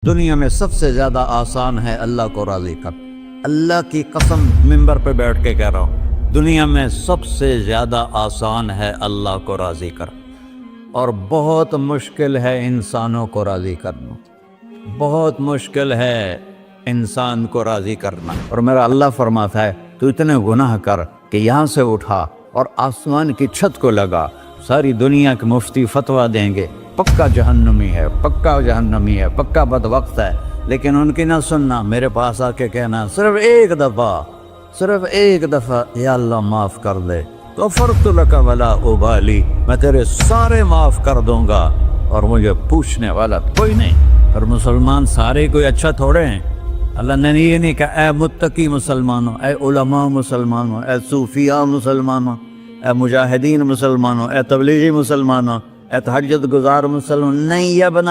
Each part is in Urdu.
دنیا میں سب سے زیادہ آسان ہے اللہ کو راضی کر۔ اللہ کی قسم منبر پہ بیٹھ کے کہہ رہا ہوں، دنیا میں سب سے زیادہ آسان ہے اللہ کو راضی کر، اور بہت مشکل ہے انسانوں کو راضی کرنا، بہت مشکل ہے انسان کو راضی کرنا۔ اور میرا اللہ فرماتا ہے تو اتنے گناہ کر کہ یہاں سے اٹھا اور آسمان کی چھت کو لگا، ساری دنیا کے مفتی فتویٰ دیں گے پکا جہنمی ہے، پکا جہنمی ہے، پکا بدبخت ہے، لیکن ان کی نہ سننا، میرے پاس آ کے کہنا صرف ایک دفعہ یا اللہ معاف کر دے، غفرت لک ولا ابالی، میں تیرے سارے معاف کر دوں گا اور مجھے پوچھنے والا کوئی نہیں۔ اور مسلمان سارے کوئی اچھا تھوڑے ہیں، اللہ نے یہ نہیں کہا اے متقی مسلمانوں، اے علماء مسلمانوں، اے صوفیاء مسلمانوں، اے مجاہدین مسلمانوں، اے تبلیغی مسلمانوں، اے تہجد گزار مسلمان، نہیں یا ابن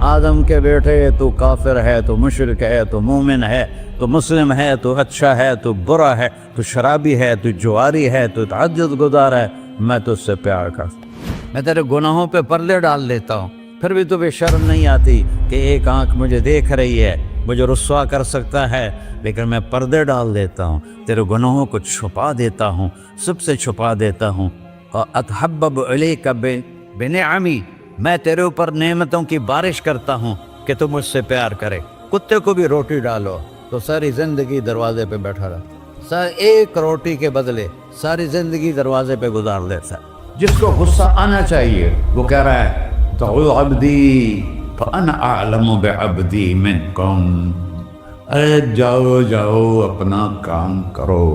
آدم کے بیٹے، تو کافر ہے، تو مشرک ہے، تو مومن ہے، تو مسلم ہے، تو اچھا ہے، تو برا ہے، تو شرابی ہے، تو جواری ہے، تو تہجد گزار ہے، میں تجھ سے پیار کرتا ہوں، میں تیرے گناہوں پہ پردے ڈال دیتا ہوں، پھر بھی تمہیں شرم نہیں آتی کہ ایک آنکھ مجھے دیکھ رہی ہے، مجھے رسوا کر سکتا ہے، لیکن میں پردے ڈال دیتا ہوں، تیرے گناہوں کو چھپا دیتا ہوں، سب سے چھپا دیتا ہوں۔ اتحبب الیک بنعمی، میں تیرے اوپر نعمتوں کی بارش کرتا ہوں کہ تم مجھ سے پیار کرے۔ کتے کو بھی روٹی ڈالو تو ساری زندگی دروازے پہ بیٹھا رہا، ایک روٹی کے بدلے ساری زندگی دروازے پہ گزار دیتا ہے۔ جس کو غصہ آنا چاہیے وہ کہہ رہا ہے تو عبدی فانا اعلم بعبدی منکم، اے جاؤ اپنا کام کرو،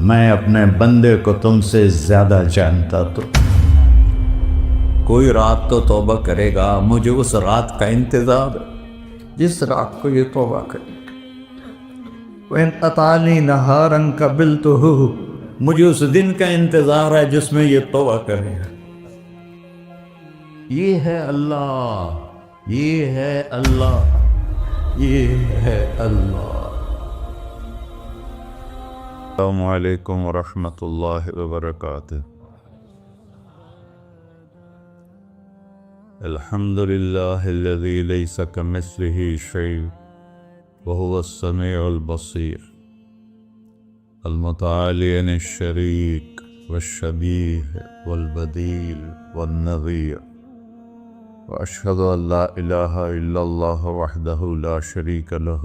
میں اپنے بندے کو تم سے زیادہ جانتا۔ تو کوئی رات تو توبہ کرے گا، مجھے اس رات کا انتظار ہے جس رات کو یہ توبہ کرے۔ وَإِنْ أَطَعَنِي نَهَارًا قَبِلْتُهُ، مجھے اس دن کا انتظار ہے جس میں یہ توبہ کرے گا۔ یہ ہے اللہ، یہ ہے اللہ، یہ ہے اللہ۔ السلام علیکم ورحمۃ اللہ وبرکاتہ۔ الحمد للہ الذی لیس کمثلہ شیء وهو السمیع البصیر، المتعالی عن الشریک والشبیہ والبدیل والنظیر، واشہد ان لا الہ الا اللہ وحدہ لا شریک لہ،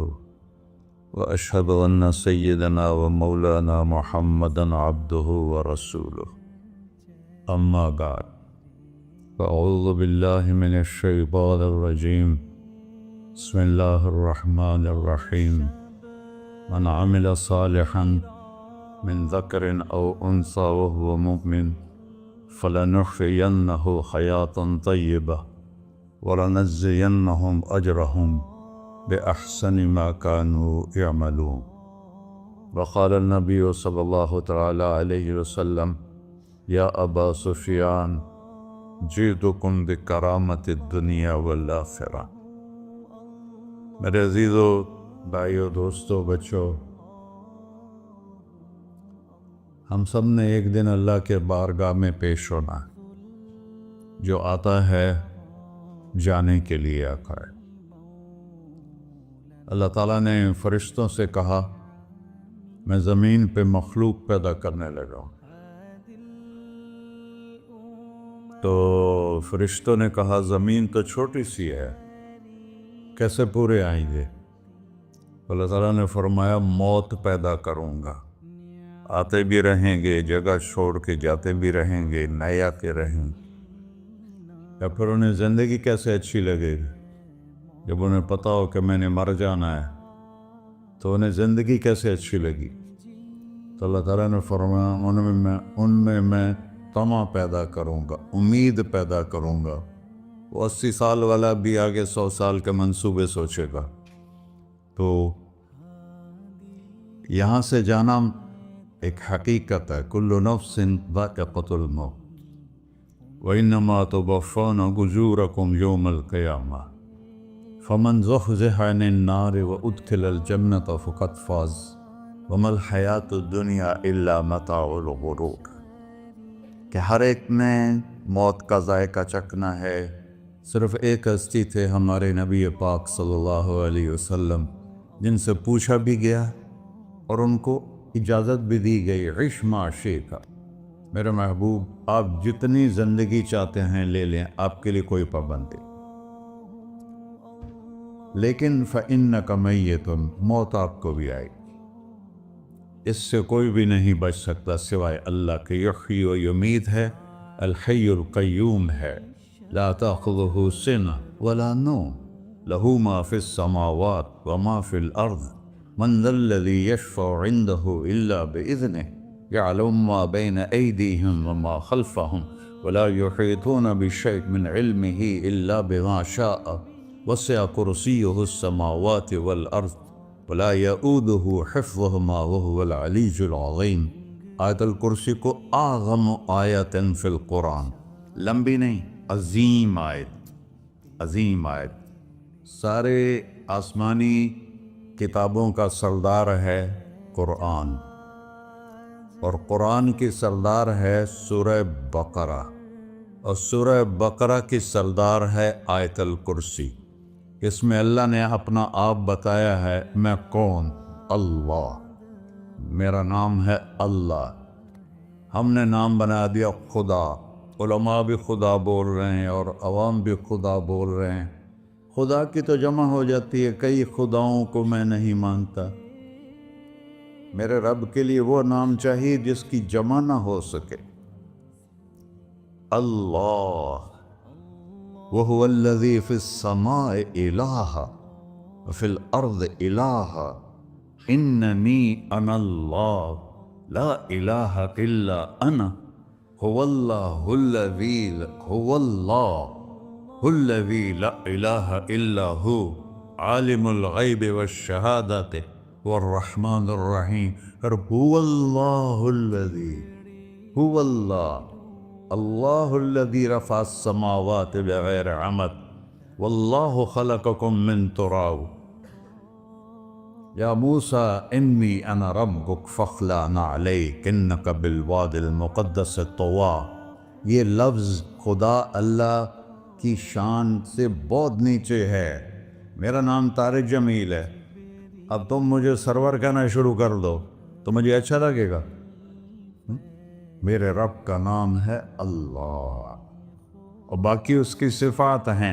واشہد ان سیدنا و مولانا محمدا عبدہ ورسولہ، اما بعد، فاعوذ باللہ من الشیطان الرجیم، بسم اللہ الرحمن الرحیم، من عمل صالحا من ذکر او انثی وهو مؤمن فلنحیینہ حیاۃ طیبہ ولنجزینہم اجرہم بأحسن ما كانوا يعملون۔ وقال النبی صلی اللہ تعالی علیہ وسلم یا ابا سفیان جئتکم بکرامت الدنیا والآخرہ۔ میرے عزیزو، بھائیو، دوستو، بچوں، ہم سب نے ایک دن اللہ کے بارگاہ میں پیش ہونا ہے، جو آتا ہے جانے کے لیے آتا ہے۔ اللہ تعالیٰ نے فرشتوں سے کہا میں زمین پہ مخلوق پیدا کرنے لگا ہوں، تو فرشتوں نے کہا زمین تو چھوٹی سی ہے، کیسے پورے آئیں گے؟ اللہ تعالیٰ نے فرمایا موت پیدا کروں گا، آتے بھی رہیں گے، جگہ چھوڑ کے جاتے بھی رہیں گے، نئے آتے رہیں گے۔ یا پھر انہیں زندگی کیسے اچھی لگے گی جب انہیں پتا ہو کہ میں نے مر جانا ہے، تو انہیں زندگی کیسے اچھی لگی؟ تو اللہ تعالیٰ نے فرمایا ان میں میں طمع پیدا کروں گا، امید پیدا کروں گا۔ وہ 80 سال والا بھی آگے 100 سال کے منصوبے سوچے گا۔ تو یہاں سے جانا ایک حقیقت ہے، کل نفس ذائقۃ الموت وانما توفون اجورکم یوم القیامہ، فمن زحزح عن النار وادخل الجنۃ فقد فاز وما الحیاۃ الدنیا الا متاع الغرور، کہ ہر ایک نے موت کا ذائقہ چکھنا ہے، صرف ایک ہستی تھے ہمارے نبی پاک صلی اللہ علیہ وسلم، جن سے پوچھا بھی گیا اور ان کو اجازت بھی دی گئی، عش ما شئت، میرے محبوب آپ جتنی زندگی چاہتے ہیں لے لیں، آپ کے لیے کوئی پابندی، لیکن فَإِنَّكَ مَيِّتٌ، موت آپ کو بھی آئے گی، اس سے کوئی بھی نہیں بچ سکتا سوائے اللہ کے، یحیی و یمیت ہے، الحی القیوم ہے، لا تأخذہ سنہ ولا نوم، لہ ما فی السماوات وما فی الارض، من ذا الذی یشفع عنده الا بإذنہ، يعلم ما بين أيديهم وما خلفهم ولا يحيطون بشيء من علمه إلا بما شاء، وسع كرسيه السماوات والأرض ولا يؤوده حفظهما وهو العلي العظيم۔ آیت الکرسی کو اعظم آیت فی القرآن، لمبی نہیں، عظیم آیت، عظیم آیت، سارے آسمانی کتابوں کا سردار ہے قرآن، اور قرآن کی سردار ہے سورہ بقرہ، اور سورہ بقرہ کی سردار ہے آیت الکرسی۔ اس میں اللہ نے اپنا آپ بتایا ہے، میں کون؟ اللہ، میرا نام ہے اللہ، ہم نے نام بنا دیا خدا، علماء بھی خدا بول رہے ہیں اور عوام بھی خدا بول رہے ہیں، خدا کی تو جمع ہو جاتی ہے، کئی خداؤں کو میں نہیں مانتا، میرے رب کے لیے وہ نام چاہیے جس کی جمع نہ ہو سکے، اللہ، وَهُوَ الَّذِي فِي السَّمَاءِ إِلَٰهًا وَفِي الْأَرْضِ إِلَٰهًا إِنَّنِي أَنَا اللَّهُ لَا إِلَٰهَ إِلَّا أَنَا هُوَ اللَّهُ الَّذِي لَا إِلَٰهَ إِلَّا هُوَ عَالِمُ الْغَيْبِ وَالشَّهَادَةِ والرحمن الرحیم، هو اللہ الذی، هو اللہ الذی رفع السماوات بغیر عمد واللہ خلقکم من تراب، یا موسیٰ انی انا ربک فاخلع نعلیک انک بالواد المقدس طویٰ۔ یہ لفظ خدا اللہ کی شان سے بہت نیچے ہے، میرا نام طارق جمیل ہے، اب تم مجھے سرور کہنا شروع کر دو تو مجھے اچھا لگے گا؟ میرے رب کا نام ہے اللہ، اور باقی اس کی صفات ہیں،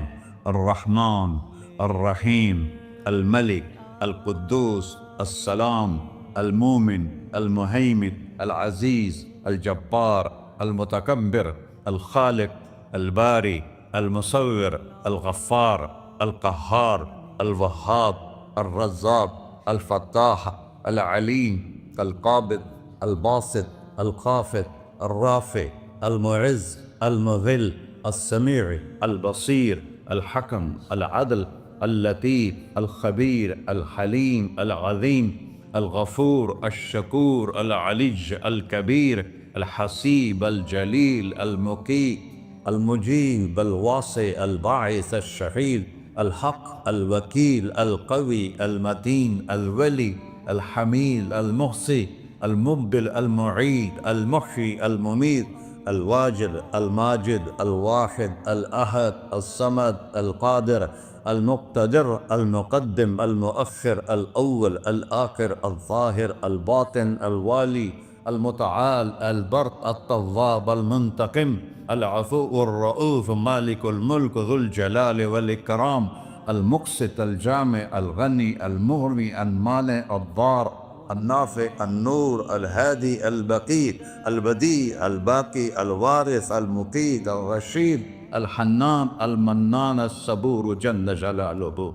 الرحمن، الرحیم، الملک، القدوس، السلام، المومن، المہیمن، العزیز، الجبار، المتکبر، الخالق، الباری، المصور، الغفار، القہار، الوہاب، الرزاق، الفتاح، العلیم، القابض، الباسط، الخافض، الرافع، المعز، المذل، السمیع، البصیر، الحکم، العدل، اللطیف، الخبیر، الحلیم، العظیم، الغفور، الشکور، العلی، الکبیر، الحسیب، الجلیل، المقیت، المجیب، الواسع، الباعث، الشہید، الحق، الوکیل، القوی، المتین، الولی، الحمید، المحصی، المبدل، المعید، المحیی، الممید، الواجد، الماجد، الواحد، الأحد، الصمد، القادر، المقتدر، المقدم، المؤخر، الأول، الآخر، الظاهر، الباطن، الوالي، المتعال، البر، التواب، المنتقم، العفو، الرؤوف، مالك الملك، ذو الجلال والإكرام، المقسط، الجامع، الغني، المغني، المانع، الضار، النافع، النور، الهادي، البقي، البديع، الباقي، الوارث، المقيت، الرشيد، الحنان، المنان، الصبور جل جلالہ۔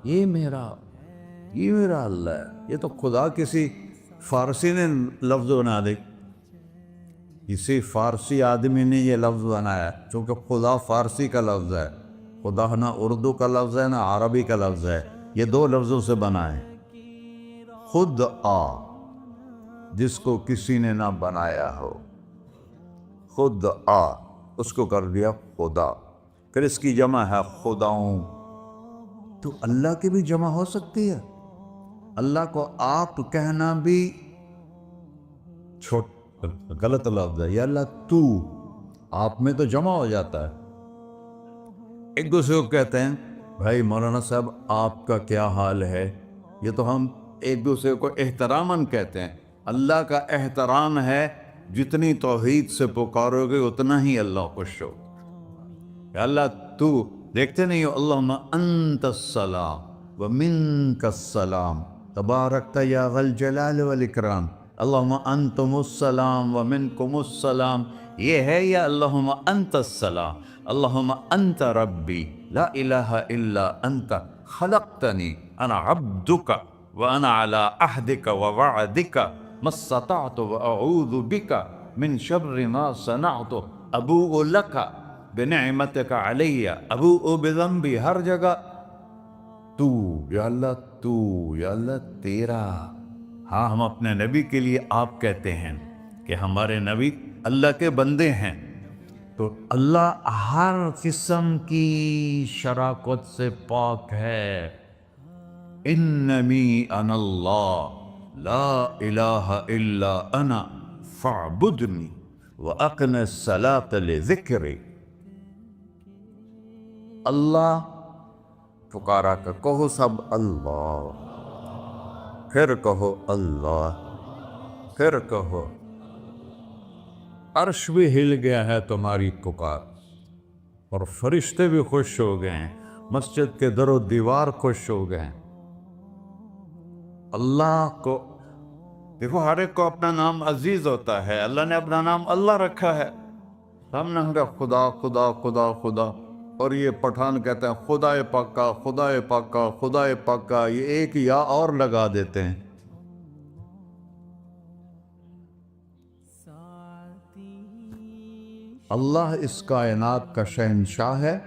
یہ میرا اللہ ہے، یہ تو خدا کسی فارسی نے لفظ بنا دی، کسی فارسی آدمی نے یہ لفظ بنایا، چونکہ خدا فارسی کا لفظ ہے، خدا نہ اردو کا لفظ ہے نہ عربی کا لفظ ہے، یہ دو لفظوں سے بنا ہے۔ خود آ، جس کو کسی نے نہ بنایا ہو، خود آ، اس کو کر دیا خدا، پھر اس کی جمع ہے خداؤں، تو اللہ کی بھی جمع ہو سکتی ہے، اللہ کو آپ کہنا بھی غلط لفظ ہے، یا اللہ تو، آپ میں تو جمع ہو جاتا ہے، ایک دوسرے کو کہتے ہیں بھائی مولانا صاحب آپ کا کیا حال ہے، یہ تو ہم ایک دوسرے کو احتراماً کہتے ہیں۔ اللہ کا احترام ہے جتنی توحید سے پکارو گے اتنا ہی اللہ خوش ہو۔ کہ اللہ تو دیکھتے نہیں ہو، اللہم انت السلام ومنک السلام تبارکت یا ذا الجلال والاکرام، اللہم انتم السلام ومنکم السلام، یہ ہے یا اللہم انت السلام، اللہم انت ربی لا الہ الا انت خلقتنی انا عبدک وانا علی عہدک ووعدک ما استطعت واعوذ بک من شر ما صنعت ابوء لک بنعمتک علی ابوء بذنبی، ہر جگہ تو یا اللہ، تو یا اللہ تیرا۔ ہاں ہم اپنے نبی کے لیے آپ کہتے ہیں کہ ہمارے نبی اللہ کے بندے ہیں، تو اللہ ہر قسم کی شراکت سے پاک ہے۔ اننی انا اللہ لا الہ الا انا فاعبدنی واقم الصلاۃ لذکری۔ اللہ پکارا کر کہو سب اللہ، پھر کہو اللہ، پھر کہو۔ عرش بھی ہل گیا ہے تمہاری پکار، اور فرشتے بھی خوش ہو گئے ہیں، مسجد کے در و دیوار خوش ہو گئے ہیں۔ اللہ کو دیکھو، ہر ایک کو اپنا نام عزیز ہوتا ہے، اللہ نے اپنا نام اللہ رکھا ہے۔ ہم نے کہا خدا خدا خدا خدا، اور یہ پٹھان کہتے ہیں خدا پاکا خدا پاکا خدا پاکا، یہ ایک یا اور لگا دیتے ہیں۔ اللہ اس کائنات کا شہنشاہ ہے،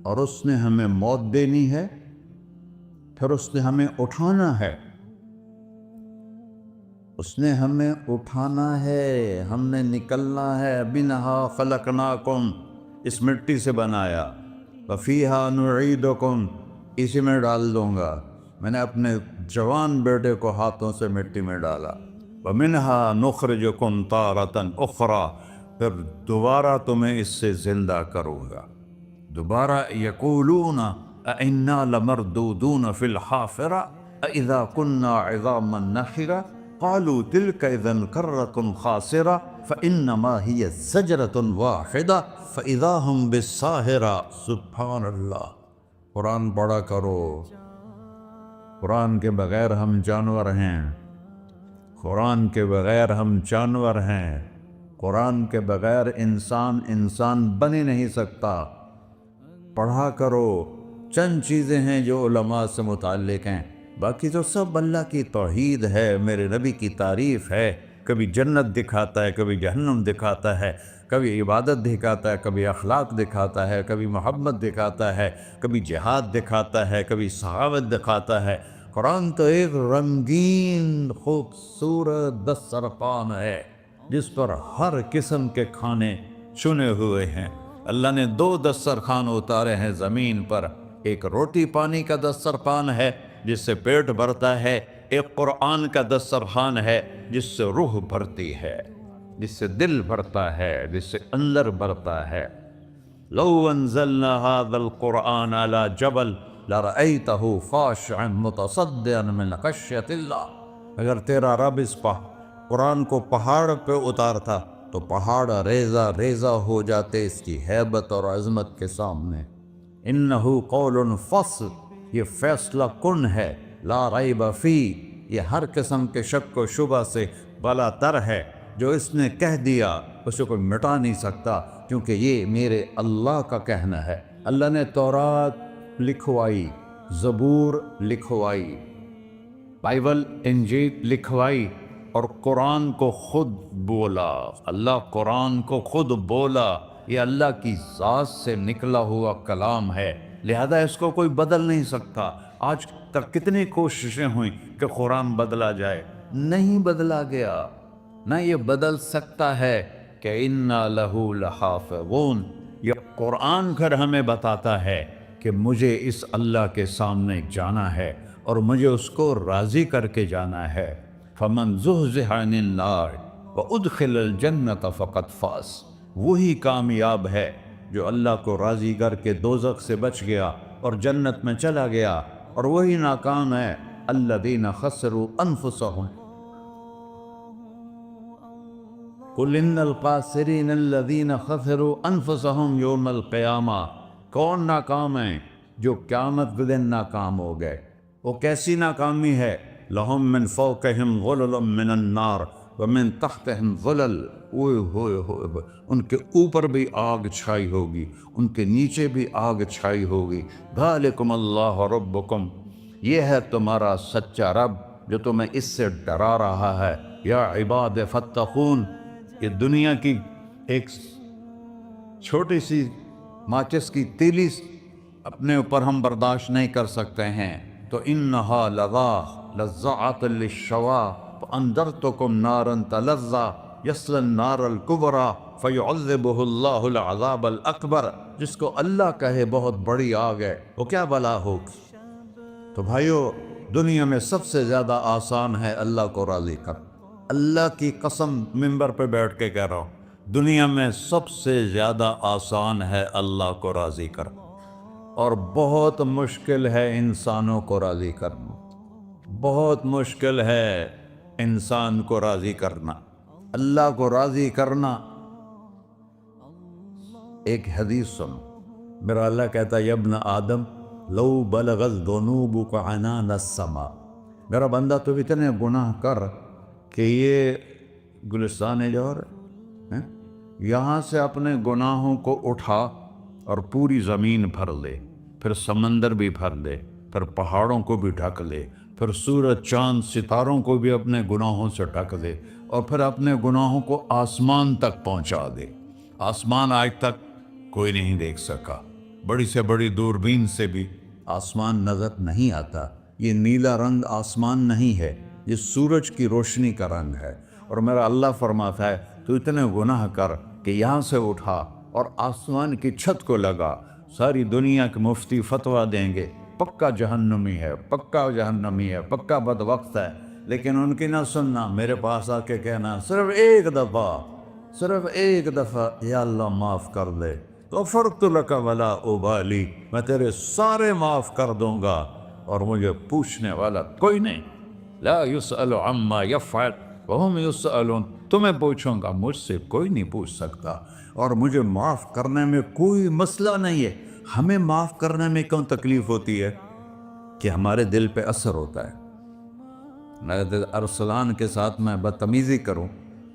اور اس نے ہمیں موت دینی ہے، پھر اس نے ہمیں اٹھانا ہے، اس نے ہمیں اٹھانا ہے، ہم نے نکلنا ہے۔ منہا خلقناکم، اس مٹی سے بنایا، وفیہا نعیدکم، اسی میں ڈال دوں گا۔ میں نے اپنے جوان بیٹے کو ہاتھوں سے مٹی میں ڈالا۔ ومنہا نخرجکم تارۃ اخری، پھر دوبارہ تمہیں اس سے زندہ کروں گا دوبارہ۔ یقولون اَإِنَّا لَمَرْدُودُونَ فِي الْحَافِرَةِ أَإِذَا كُنَّا عِظَامًا نَخِرَةً قَالُوا تِلْكَ إِذًا كَرَّةٌ خَاسِرَةٌ فَإِنَّمَا هِيَ زَجْرَةٌ وَاحِدَةٌ فَإِذَا هُمْ بِالسَّاهِرَةِ۔ سبحان اللہ، قرآن پڑھا کرو۔ قرآن کے بغیر ہم جانور ہیں، قرآن کے بغیر ہم جانور ہیں، قرآن کے بغیر انسان بن ہی نہیں سکتا۔ پڑھا کرو۔ چند چیزیں ہیں جو علماء سے متعلق ہیں، باقی تو سب اللہ کی توحید ہے، میرے نبی کی تعریف ہے۔ کبھی جنت دکھاتا ہے، کبھی جہنم دکھاتا ہے، کبھی عبادت دکھاتا ہے، کبھی اخلاق دکھاتا ہے، کبھی محبت دکھاتا ہے، کبھی جہاد دکھاتا ہے، کبھی صحابت دکھاتا ہے۔ قرآن تو ایک رنگین خوبصورت دسترخوان ہے جس پر ہر قسم کے کھانے چنے ہوئے ہیں۔ اللہ نے 2 دسترخوان اتارے ہیں زمین پر، ایک روٹی پانی کا دسترخوان ہے جس سے پیٹ بھرتا ہے، ایک قرآن کا دسترخوان ہے جس سے روح بھرتی ہے، جس سے دل بھرتا ہے، جس سے اندر بھرتا ہے۔ لو انزلنا هذا القرآن على جبل لرأيته خاشعا متصدعا من خشية اللہ، اگر تیرا رب اس قرآن کو پہاڑ پہ اتارتا تو پہاڑ ریزہ ریزہ ہو جاتے اس کی ہیبت اور عظمت کے سامنے۔ انہو قول فصل، یہ فیصلہ کن ہے، لا ریب فی، یہ ہر قسم کے شک و شبہ سے بلا تر ہے۔ جو اس نے کہہ دیا اسے کوئی مٹا نہیں سکتا، کیونکہ یہ میرے اللہ کا کہنا ہے۔ اللہ نے تورات لکھوائی، زبور لکھوائی، بائبل انجیل لکھوائی، اور قرآن کو خود بولا۔ اللہ قرآن کو خود بولا، یہ اللہ کی ذات سے نکلا ہوا کلام ہے، لہذا اس کو کوئی بدل نہیں سکتا۔ آج تک کتنی کوششیں ہوئیں کہ قرآن بدلا جائے، نہیں بدلا گیا، نہ یہ بدل سکتا ہے کہ اِنَّا لَهُ لَحَافِظُونَ۔ یہ قرآن گھر ہمیں بتاتا ہے کہ مجھے اس اللہ کے سامنے جانا ہے اور مجھے اس کو راضی کر کے جانا ہے۔ فَمَنْ زُحْزِحَ عَنِ النَّارِ وَأُدْخِلَ الْجَنَّةَ فَقَدْ فَازَ، وہی کامیاب ہے جو اللہ کو راضی کر کے دوزخ سے بچ گیا اور جنت میں چلا گیا، اور وہی ناکام ہے الذین خسروا انفسہم۔ قل ان الخاسرین الذین خسروا انفسہم یوم القیامہ۔ کون ناکام ہیں؟ جو قیامت کے دن ناکام ہو گئے۔ وہ کیسی ناکامی ہے؟ لہم من فوقہم غلل من النار ومن تحتہم ظلل، اوئے ہوئے ہوئے، ان کے اوپر بھی آگ چھائی ہوگی، ان کے نیچے بھی آگ چھائی ہوگی۔ ذالکم اللہ ربکم، یہ ہے تمہارا سچا رب جو تمہیں اس سے ڈرا رہا ہے۔ یا عباد فاتقون، یہ دنیا کی ایک چھوٹی سی ماچس کی تیلی اپنے اوپر ہم برداشت نہیں کر سکتے ہیں، تو انہا لظا لزعۃ للشوا فانذرتکم نارا تلظی یصلی النار الکبریٰ فیعذبہ اللہ العذاب الاکبر۔ جس کو اللہ کہے بہت بڑی آگ ہے، وہ کیا بلا ہوگی؟ تو بھائیو، دنیا میں سب سے زیادہ آسان ہے اللہ کو راضی کر۔ اللہ کی قسم ممبر پہ بیٹھ کے کہہ رہا ہوں، دنیا میں سب سے زیادہ آسان ہے اللہ کو راضی کر، اور بہت مشکل ہے انسانوں کو راضی کرنا۔ بہت مشکل ہے انسان کو راضی کرنا، اللہ کو راضی کرنا۔ ایک حدیث سنو، میرا اللہ کہتا ہے یا ابن آدم لو بلغت ذنوبک عنان السماء، میرا بندہ تو اتنے گناہ کر کہ یہ گلستان جوہر ہے، یہاں سے اپنے گناہوں کو اٹھا اور پوری زمین بھر لے، پھر سمندر بھی بھر لے، پھر پہاڑوں کو بھی ڈھک لے، پھر سورج چاند ستاروں کو بھی اپنے گناہوں سے ڈھک دے، اور پھر اپنے گناہوں کو آسمان تک پہنچا دے۔ آسمان آج تک کوئی نہیں دیکھ سکا، بڑی سے بڑی دوربین سے بھی آسمان نظر نہیں آتا۔ یہ نیلا رنگ آسمان نہیں ہے، یہ سورج کی روشنی کا رنگ ہے۔ اور میرا اللہ فرماتا ہے تو اتنے گناہ کر کہ یہاں سے اٹھا اور آسمان کی چھت کو لگا، ساری دنیا کے مفتی فتویٰ دیں گے پکا جہنمی ہے، پکا جہنمی ہے، پکا بدبخت ہے، لیکن ان کی نہ سننا، میرے پاس آ کے کہنا صرف ایک دفعہ یا اللہ معاف کر دے، غفرت لک ولا ابالی، میں تیرے سارے معاف کر دوں گا اور مجھے پوچھنے والا کوئی نہیں۔ لا یسأل عما یفعل وہم یسألون، تمہیں پوچھوں گا، مجھ سے کوئی نہیں پوچھ سکتا، اور مجھے معاف کرنے میں کوئی مسئلہ نہیں ہے۔ ہمیں معاف کرنے میں کیوں تکلیف ہوتی ہے؟ کہ ہمارے دل پہ اثر ہوتا ہے۔ اگر ارسلان کے ساتھ میں بدتمیزی کروں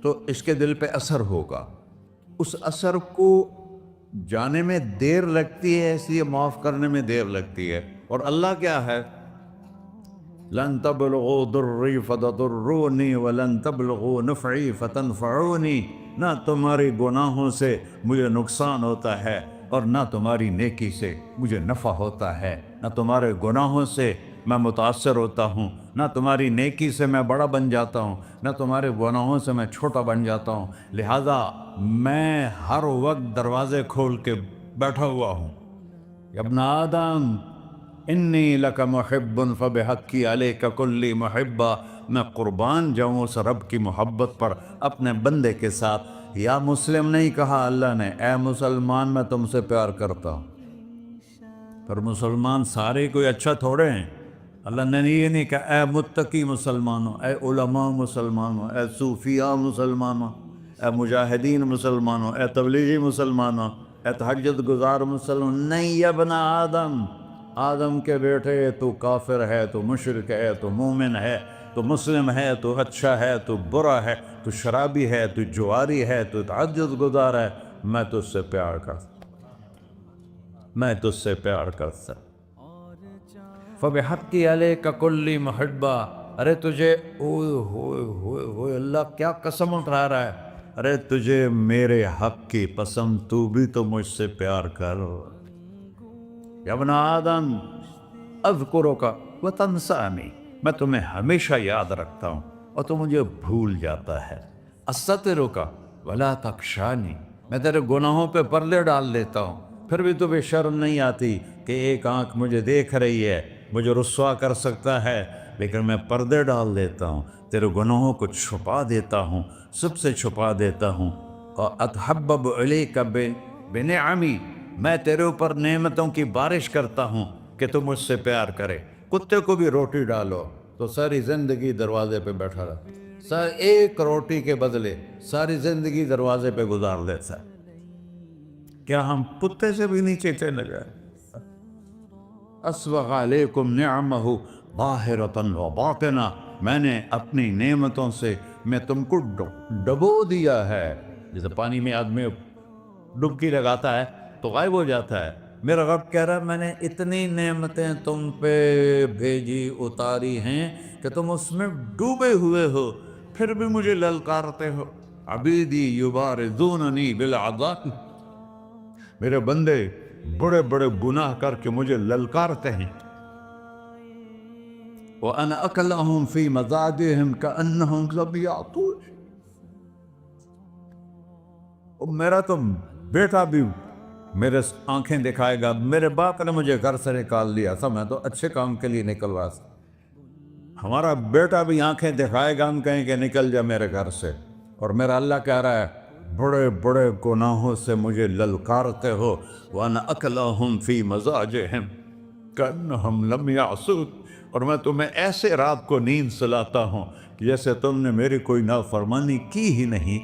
تو اس کے دل پہ اثر ہوگا، اس اثر کو جانے میں دیر لگتی ہے، اس لیے معاف کرنے میں دیر لگتی ہے۔ اور اللہ کیا ہے؟ لن تبلغوا ضری فتضرونی ولن تبلغوا نفعی فتنفعونی، نہ تمہاری گناہوں سے مجھے نقصان ہوتا ہے اور نہ تمہاری نیکی سے مجھے نفع ہوتا ہے۔ نہ تمہارے گناہوں سے میں متاثر ہوتا ہوں، نہ تمہاری نیکی سے میں بڑا بن جاتا ہوں، نہ تمہارے گناہوں سے میں چھوٹا بن جاتا ہوں، لہذا میں ہر وقت دروازے کھول کے بیٹھا ہوا ہوں۔ یا ابن آدم انی لک محب فبحقی علیک کلی محبہ، میں قربان جاؤں اس رب کی محبت پر اپنے بندے کے ساتھ۔ یا مسلم نہیں کہا اللہ نے، اے مسلمان میں تم سے پیار کرتا ہوں۔ پر مسلمان سارے کوئی اچھا تھوڑے ہیں، اللہ نے یہ نہیں کہا اے متقی مسلمانوں، اے علماء مسلمانوں، اے صوفیاء مسلمانوں، اے مجاہدین مسلمانوں، اے تبلیغی مسلمانوں، اے تہجد گزار مسلمان، نہیں یا ابن آدم، آدم کے بیٹے، تو کافر ہے، تو مشرک ہے، تو مومن ہے، تو مسلم ہے، تو اچھا ہے، تو برا ہے، تو شرابی ہے، تو جواری ہے، تو تہجد گزار ہے، میں تجھ سے پیار کرتا، میں تجھ سے پیار کرتا۔ فبحقی علیک کلی محبہ، ارے تجھے اوئے ہوئے ہوئے ہوئے، اللہ کیا قسم اٹھا رہا ہے، ارے تجھے میرے حق کی قسم، تو بھی تو مجھ سے پیار کر۔ یا ابن آدم اذکرک وتنسانی، میں تمہیں ہمیشہ یاد رکھتا ہوں اور تو مجھے بھول جاتا ہے۔ استترک ولا تخشانی، میں تیرے گناہوں پہ پردے ڈال لیتا ہوں، پھر بھی تمہیں شرم نہیں آتی کہ ایک آنکھ مجھے دیکھ رہی ہے، مجھے رسوا کر سکتا ہے، لیکن میں پردے ڈال دیتا ہوں، تیرے گناہوں کو چھپا دیتا ہوں، سب سے چھپا دیتا ہوں۔ اور اتحبب علیک بنعمی، میں تیرے اوپر نعمتوں کی بارش کرتا ہوں کہ تم مجھ سے پیار کرے. کتے کو بھی روٹی ڈالو تو ساری زندگی دروازے پہ بیٹھا رہا. ایک روٹی کے بدلے ساری زندگی دروازے پہ گزار دیتا ہے. کیا ہم کتے سے بھی نیچے چلے گئے؟ اسبغ علیکم نعمہ ظاہرۃ و باطنہ، میں نے اپنی نعمتوں سے میں تم کو ڈبو دیا ہے. جیسے پانی میں آدمی ڈبکی لگاتا ہے تو غائب ہو جاتا ہے. میرا رب کہہ رہا ہے میں نے اتنی نعمتیں تم پہ بھیجی اتاری ہیں کہ تم اس میں ڈوبے ہوئے ہو، پھر بھی مجھے للکارتے ہو. عبیدی یبارزوننی بالعذاب، میرے بندے بڑے بڑے گناہ کر کے مجھے للکارتے ہیں. وَأَنَا أَكْلَهُمْ فِي مَزَاجِهِمْ كَأَنَّهُمْ لَمْ يَعْطُونِ. میرا تو بیٹا بھی میرے آنکھیں دکھائے گا. میرے باپ نے مجھے گھر سے نکال دیا تھا، میں تو اچھے کام کے لیے نکلوا تھا. ہمارا بیٹا بھی آنکھیں دکھائے گا، ہم کہیں کہ نکل جا میرے گھر سے. اور میرا اللہ کہہ رہا ہے بڑے بڑے گناہوں سے مجھے للکارتے ہو. وَأَنَا أَكْلَهُمْ فِي مَزَاجِهِمْ كَأَنَّهُمْ لَمْ يَعْصُونِ. اور میں تمہیں ایسے رات کو نیند سلاتا ہوں کہ جیسے تم نے میری کوئی نافرمانی کی ہی نہیں.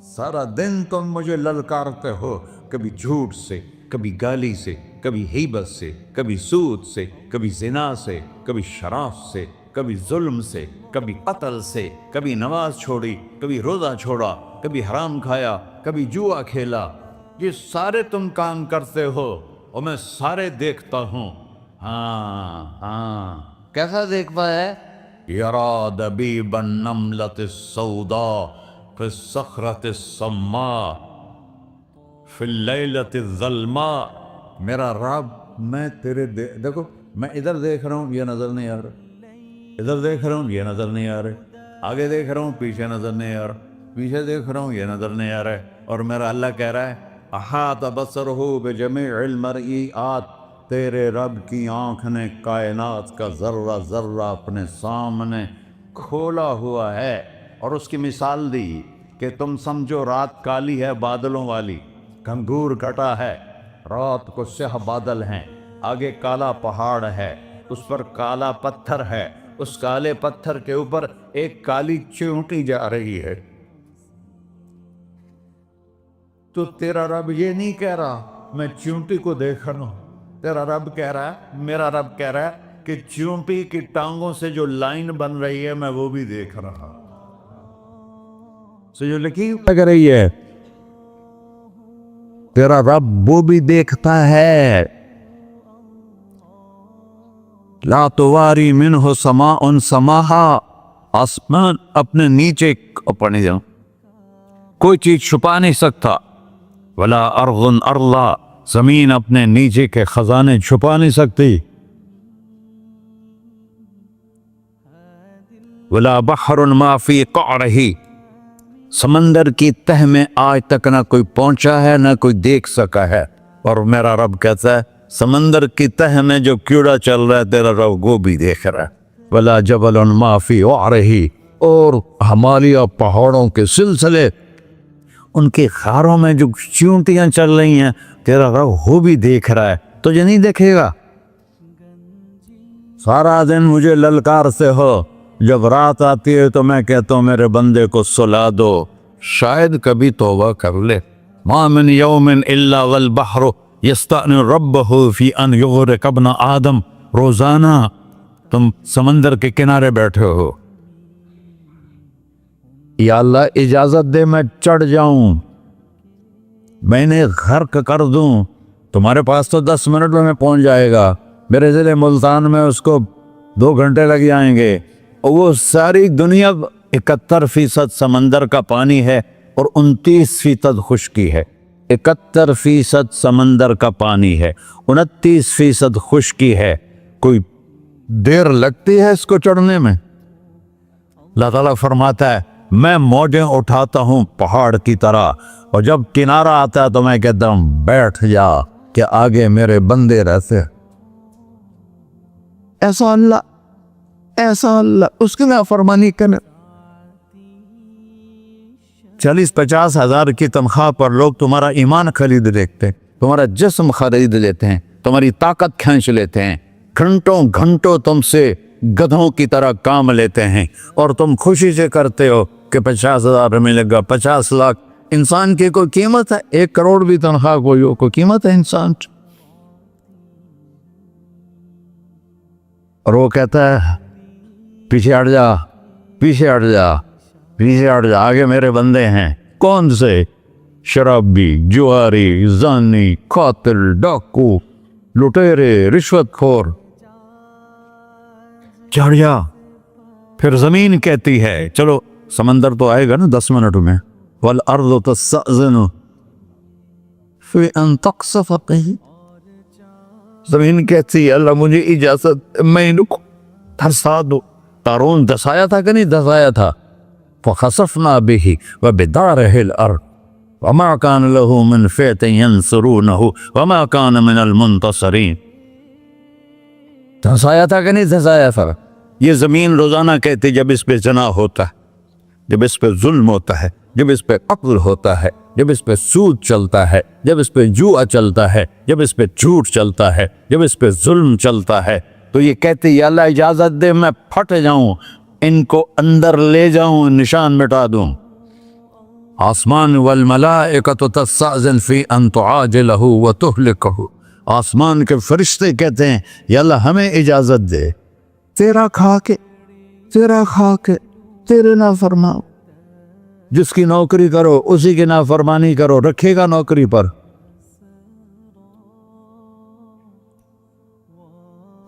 سارا دن تم مجھے للکارتے ہو، کبھی جھوٹ سے، کبھی گالی سے، کبھی غیبت سے، کبھی سود سے، کبھی زنا سے، کبھی شراب سے، کبھی ظلم سے، کبھی قتل سے، کبھی نماز چھوڑی، کبھی روزہ چھوڑا، کبھی حرام کھایا، کبھی جوا کھیلا. یہ سارے تم کام کرتے ہو اور میں سارے دیکھتا ہوں. ہاں کیسا دیکھتا ہے؟ یرا دبیب النملۃ السوداء فی الصخرۃ الصماء فی اللیلۃ الظلماء. میرا رب میں تیرے دیکھو، میں ادھر دیکھ رہا ہوں یہ نظر نہیں آ رہا، ادھر دیکھ رہا ہوں یہ نظر نہیں آ رہے، آگے دیکھ رہا ہوں پیچھے نظر نہیں آ رہا، پیچھے دیکھ رہا ہوں یہ نظر نہیں آ رہا ہے. اور میرا اللہ کہہ رہا ہے احاط بصرہ بجمیع المرئیات، تیرے رب کی آنکھ نے کائنات کا ذرہ ذرہ اپنے سامنے کھولا ہوا ہے. اور اس کی مثال دی کہ تم سمجھو رات کالی ہے بادلوں والی، گھنگور گھٹا ہے، رات کو سیاہ بادل ہیں، آگے کالا پہاڑ ہے، اس پر کالا پتھر ہے، اس کالے پتھر کے اوپر ایک کالی چیونٹی جا رہی ہے. تو تیرا رب یہ نہیں کہہ رہا میں چیونٹی کو دیکھ رہا ہوں. تیرا رب کہہ رہا ہے، میرا رب کہہ رہا ہے کہ چیونٹی کی ٹانگوں سے جو لائن بن رہی ہے میں وہ بھی دیکھ رہا. سے جو لکیر لگ رہی ہے تیرا رب وہ بھی دیکھتا ہے. لا تواری منہ سماء سماہا، آسمان اپنے نیچے پڑھنے جاؤں کوئی چیز چھپا نہیں سکتا. ولا ارض ارضا، زمین اپنے نیچے کے خزانے چھپا نہیں سکتی. ولا بحر ما فی قعرہ، سمندر کی تہ میں آج تک نہ کوئی پہنچا ہے نہ کوئی دیکھ سکا ہے. اور میرا رب کہتا ہے سمندر کی تہ میں جو کیڑا چل رہا ہے تیرا رب وہ بھی دیکھ رہا ہے. ولا جبل ما فی وعرہ، اور ہمالیہ پہاڑوں کے سلسلے ان کے خاروں میں جو چیونٹیاں چل رہی ہیں تیرا رب وہ بھی دیکھ رہا ہے. تجھے نہیں دیکھے گا؟ سارا دن مجھے للکارتے ہو، جب رات آتی ہے تو میں کہتا ہوں میرے بندے کو سلا دو، شاید کبھی توبہ کر لے. ما من یوم الا والبحر یستأنی ربہ فی ان یغرق ابن آدم. روزانہ تم سمندر کے کنارے بیٹھے ہو، یا اللہ اجازت دے میں چڑھ جاؤں، میں نے غرق کر دوں. تمہارے پاس تو 10 منٹ میں پہنچ جائے گا، میرے ضلع ملتان میں اس کو 2 گھنٹے لگ جائیں گے. اور وہ ساری دنیا 71% سمندر کا پانی ہے اور 29% خشکی ہے. 71% سمندر کا پانی ہے، 29% خشکی ہے. کوئی دیر لگتی ہے اس کو چڑھنے میں؟ اللہ تعالیٰ فرماتا ہے میں موجیں اٹھاتا ہوں پہاڑ کی طرح، اور جب کنارہ آتا ہے تو میں کہتا ہوں بیٹھ جا کہ آگے میرے بندے رہتے. ایسا اللہ اس کی نافرمانی کرے. 40-50 ہزار کی تنخواہ پر لوگ تمہارا ایمان خرید دیکھتے. تمہارا جسم خرید لیتے ہیں، تمہاری طاقت کھینچ لیتے ہیں، گھنٹوں گھنٹوں تم سے گدھوں کی طرح کام لیتے ہیں، اور تم خوشی سے کرتے ہو کہ 50,000 ملے گا، 50 لاکھ۔ انسان کی کوئی قیمت ہے؟ 1 کروڑ بھی تنخواہ کوئی قیمت ہے انسان؟ اور وہ کہتا ہے پیچھے ہٹ جا، پیچھے ہٹ جا، پیچھے ہٹ جا، آگے میرے بندے ہیں۔ کون سے؟ شرابی، جواری، زانی، قاتل، ڈاکو، لٹیرے، رشوت خور۔ چڑھ جا۔ پھر زمین کہتی ہے چلو، سمندر تو آئے گا نا 10 منٹ میں، والارض تستأذن فی ان تقصف قیل۔ زمین کہتی ہے اللہ مجھے اجازت، میں ان کو دھسا دو۔ قارون دھسایا تھا کہ نہیں دھسایا تھا؟ فخسفنا به وبداره الارض وما كان له من فئة ينصرونه وما كان من المنتصرين۔ دھسایا تھا کہ نہیں دھسایا تھا؟ یہ زمین روزانہ کہتی جب اس پہ زنا ہوتا ہے، جب اس پہ ظلم ہوتا ہے، جب اس پہ قتل ہوتا ہے، جب اس پہ سود چلتا ہے، جب اس پہ جوا چلتا ہے، جب اس پہ جھوٹ چلتا ہے، جب اس پہ ظلم چلتا ہے، تو یہ کہتے یا اللہ اجازت دے میں پھٹ جاؤں، ان کو اندر لے جاؤں، نشان مٹا دوں۔ آسمان والملائکۃ تستأذن فی ان تعاجلہ وتہلکہ۔ آسمان کے فرشتے کہتے ہیں یا اللہ ہمیں اجازت دے، تیرا کھا کے تیرے نافرمان، جس کی نوکری کرو اسی کی نافرمانی کرو، رکھے گا نوکری پر۔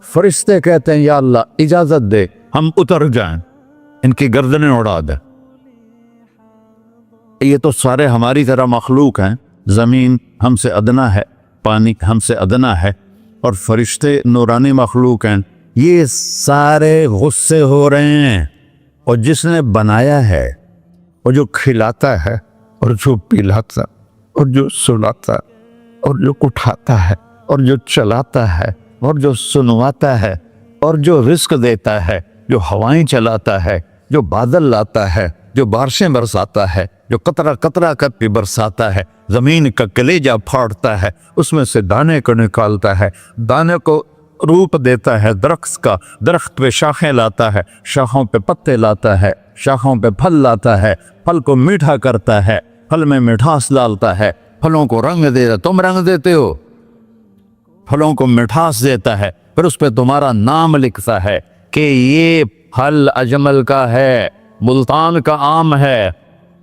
فرشتے کہتے ہیں یا اللہ اجازت دے ہم اتر جائیں، ان کی گردنیں اڑا دے۔ یہ تو سارے ہماری طرح مخلوق ہیں، زمین ہم سے ادنا ہے، پانی ہم سے ادنا ہے، اور فرشتے نورانی مخلوق ہیں، یہ سارے غصے ہو رہے ہیں۔ اور جس نے بنایا ہے، اور جو کھلاتا ہے، اور جو پلاتا، اور جو سلاتا، اور جو اٹھاتا ہے، اور جو چلاتا ہے، اور جو سنواتا ہے، اور جو رزق دیتا ہے، جو ہوائیں چلاتا ہے، جو بادل لاتا ہے، جو بارشیں برساتا ہے، جو قطرہ قطرہ کر کے برساتا ہے، زمین کا کلیجہ پھاڑتا ہے، اس میں سے دانے کو نکالتا ہے، دانے کو روپ دیتا ہے درخت کا، درخت پہ شاخیں لاتا ہے، شاخوں پہ پتے لاتا ہے، شاخوں پہ پھل لاتا ہے، پھل کو میٹھا کرتا ہے، پھل میں مٹھاس ڈالتا ہے، پھلوں کو رنگ دیتا ہے، تم رنگ دیتے ہو، پھلوں کو مٹھاس دیتا ہے، پھر اس پہ تمہارا نام لکھتا ہے کہ یہ پھل اجمل کا ہے، ملتان کا آم ہے،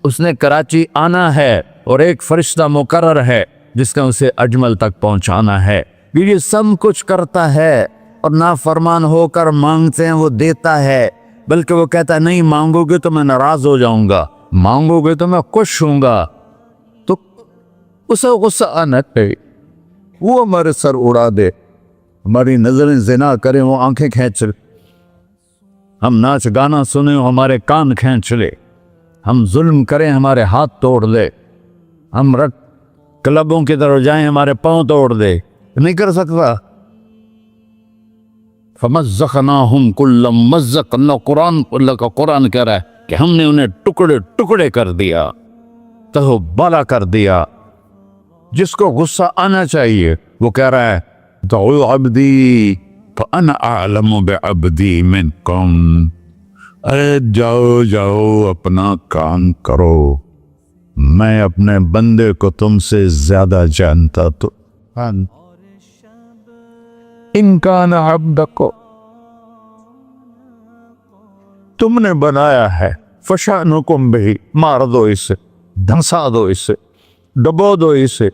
اس نے کراچی آنا ہے، اور ایک فرشتہ مقرر ہے جس نے اسے اجمل تک پہنچانا ہے۔ یہ سب کچھ کرتا ہے، اور نافرمان ہو کر مانگتے ہیں وہ دیتا ہے، بلکہ وہ کہتا ہے نہیں مانگو گے تو میں ناراض ہو جاؤں گا، مانگو گے تو میں خوش ہوں گا۔ تو اسے غصہ آنا چاہیے، وہ ہمارے سر اڑا دے، ہماری نظریں زنا کریں وہ آنکھیں کھینچ لے، ہم ناچ گانا سنیں وہ ہمارے کان کھینچ لے، ہم ظلم کریں ہمارے ہاتھ توڑ لے، ہم کلبوں کی طرف جائیں ہمارے پاؤں توڑ دے، نہیں کر سکتا۔ فَمَزَّقْنَاهُمْ كُلَّ مُمَزَّقٍ، اللہ کا قرآن کہہ رہا ہے کہ ہم نے انہیں ٹکڑے ٹکڑے کر دیا، تہو بالا کر دیا۔ جس کو غصہ آنا چاہیے وہ کہہ رہا ہے دعوا عبدی فَأَنَا أَعْلَمُ بِعَبْدِي مِنْكُمْ، ارے جاؤ جاؤ اپنا کام کرو، میں اپنے بندے کو تم سے زیادہ جانتا۔ تو ان کان عبدک، تم نے بنایا ہے، فشانکم بہ، مار دو اسے، دھنسا دو اسے، ڈبو دو اسے،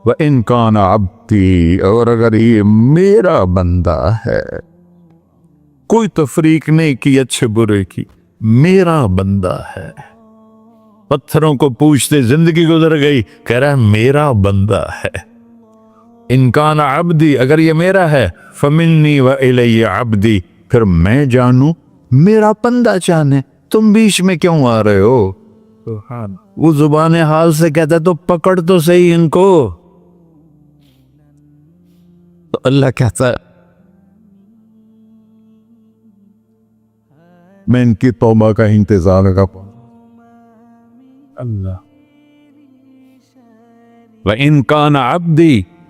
وَإِن كَانَ عَبْدِي، اور اگر یہ میرا بندہ ہے، کوئی تفریق نہیں کی اچھے برے کی، میرا بندہ ہے۔ پتھروں کو پوچھتے زندگی گزر گئی، کہہ رہا ہے میرا بندہ ہے۔ ان کان عبدی، اگر یہ میرا ہے، فمنی وإلی عبدی، پھر میں جانوں میرا بندہ جانے، تم بیچ میں کیوں آ رہے ہو؟ وہ زبان حال سے کہتا ہے تو پکڑ تو صحیح ان کو۔ تو اللہ کہتا ہے میں ان کی توبہ کا انتظار کرتا ہوں۔ اللہ وَإِن كَانَ عَبْدِي،